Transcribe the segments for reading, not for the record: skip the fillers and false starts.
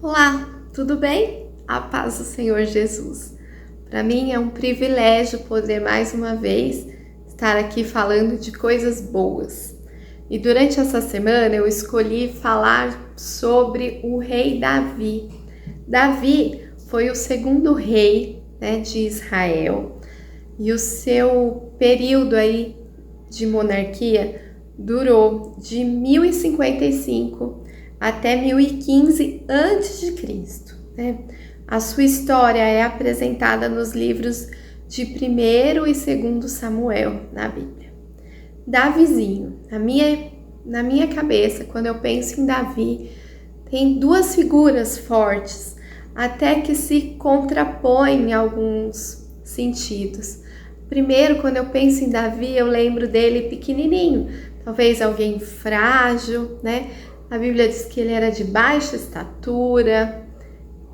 Olá, tudo bem? A paz do Senhor Jesus. Para mim é um privilégio poder mais uma vez estar aqui falando de coisas boas. E durante essa semana eu escolhi falar sobre o rei Davi. Davi foi o segundo rei, de Israel, e o seu período aí de monarquia durou de 1055 até 1015 a.C., né? A sua história é apresentada nos livros de 1º e 2º Samuel na Bíblia. Davizinho, na minha cabeça, quando eu penso em Davi, tem duas figuras fortes, até que se contrapõem em alguns sentidos. Primeiro, quando eu penso em Davi, eu lembro dele pequenininho, talvez alguém frágil, né? A Bíblia diz que ele era de baixa estatura,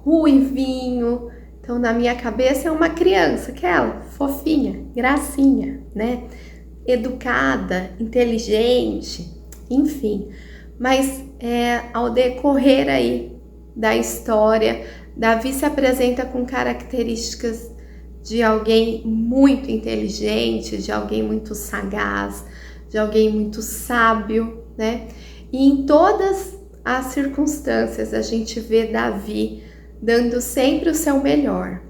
ruivinho. Então, na minha cabeça é uma criança, aquela fofinha, gracinha, né? Educada, inteligente, enfim. Mas ao decorrer aí da história, Davi se apresenta com características de alguém muito inteligente, de alguém muito sagaz, de alguém muito sábio, né? E em todas as circunstâncias a gente vê Davi dando sempre o seu melhor.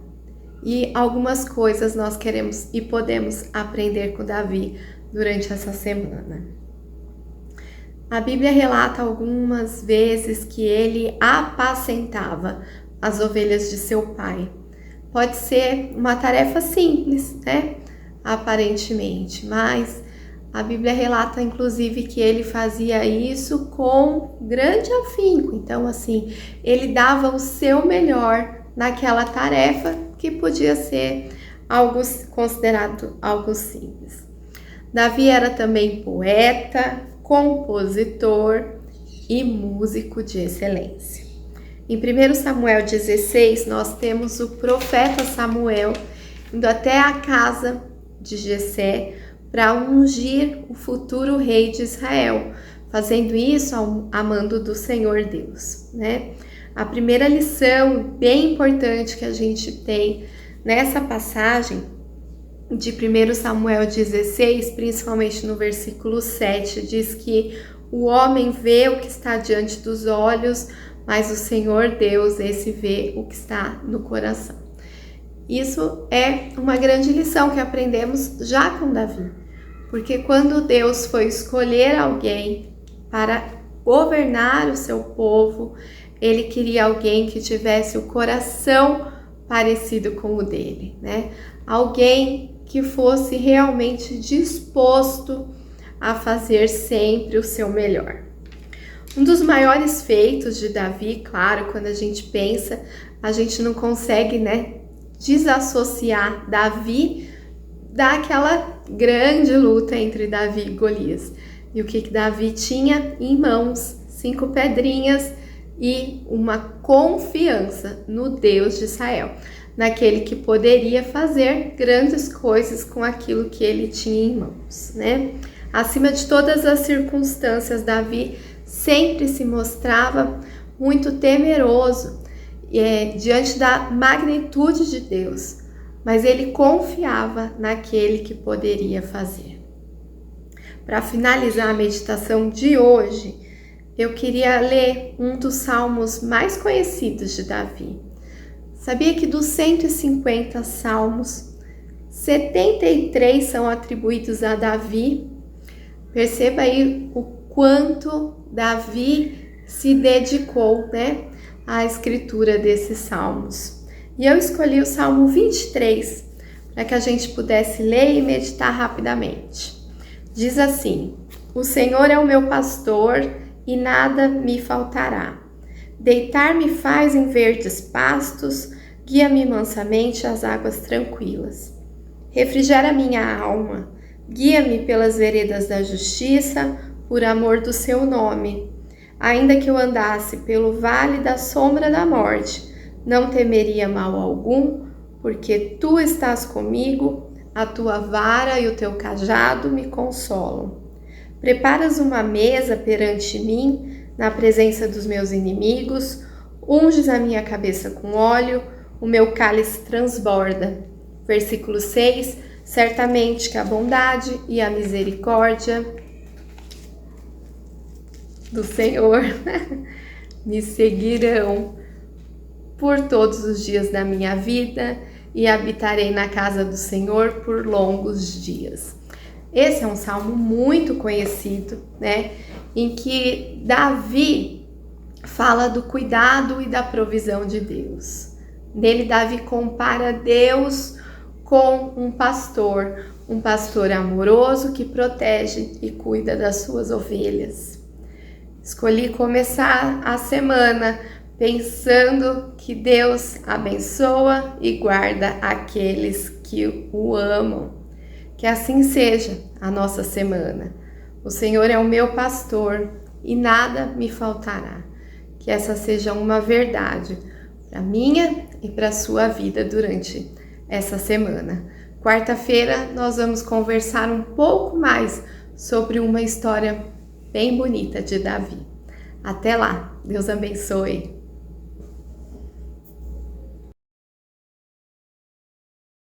E algumas coisas nós queremos e podemos aprender com Davi durante essa semana. A Bíblia relata algumas vezes que ele apacentava as ovelhas de seu pai. Pode ser uma tarefa simples, né? Aparentemente, mas a Bíblia relata, inclusive, que ele fazia isso com grande afinco. Então, assim, ele dava o seu melhor naquela tarefa que podia ser algo considerado algo simples. Davi era também poeta, compositor e músico de excelência. Em 1 Samuel 16, nós temos o profeta Samuel indo até a casa de Jessé para ungir o futuro rei de Israel, fazendo isso a mando do Senhor Deus, né? A primeira lição bem importante que a gente tem nessa passagem de 1 Samuel 16, principalmente no versículo 7, diz que o homem vê o que está diante dos olhos, mas o Senhor Deus, esse vê o que está no coração. Isso é uma grande lição que aprendemos já com Davi, porque quando Deus foi escolher alguém para governar o seu povo, ele queria alguém que tivesse o coração parecido com o dele, né? Alguém que fosse realmente disposto a fazer sempre o seu melhor. Um dos maiores feitos de Davi, claro, quando a gente pensa, a gente não consegue, desassociar Davi daquela grande luta entre Davi e Golias. E o que Davi tinha em mãos? 5 pedrinhas e uma confiança no Deus de Israel, naquele que poderia fazer grandes coisas com aquilo que ele tinha em mãos, né? Acima de todas as circunstâncias, Davi sempre se mostrava muito temeroso diante da magnitude de Deus, mas ele confiava naquele que poderia fazer. Para finalizar a meditação de hoje, eu queria ler um dos salmos mais conhecidos de Davi. Sabia que dos 150 salmos, 73 são atribuídos a Davi? Perceba aí o quanto Davi se dedicou, à escritura desses salmos. E eu escolhi o Salmo 23 para que a gente pudesse ler e meditar rapidamente. Diz assim: O Senhor é o meu pastor e nada me faltará. Deitar-me faz em verdes pastos, guia-me mansamente às águas tranquilas. Refrigera minha alma, guia-me pelas veredas da justiça, por amor do seu nome. Ainda que eu andasse pelo vale da sombra da morte, não temeria mal algum, porque tu estás comigo, a tua vara e o teu cajado me consolam. Preparas uma mesa perante mim, na presença dos meus inimigos, Unges a minha cabeça com óleo, o meu cálice transborda. Versículo 6, certamente que a bondade e a misericórdia do Senhor me seguirão por todos os dias da minha vida e habitarei na casa do Senhor por longos dias. Esse é um salmo muito conhecido, né? Em que Davi fala do cuidado e da provisão de Deus. Nele, Davi compara Deus com um pastor amoroso que protege e cuida das suas ovelhas. Escolhi começar a semana pensando que Deus abençoa e guarda aqueles que o amam. Que assim seja a nossa semana. O Senhor é o meu pastor e nada me faltará. Que essa seja uma verdade para minha e para a sua vida durante essa semana. Quarta-feira nós vamos conversar um pouco mais sobre uma história bem bonita de Davi. Até lá, Deus abençoe.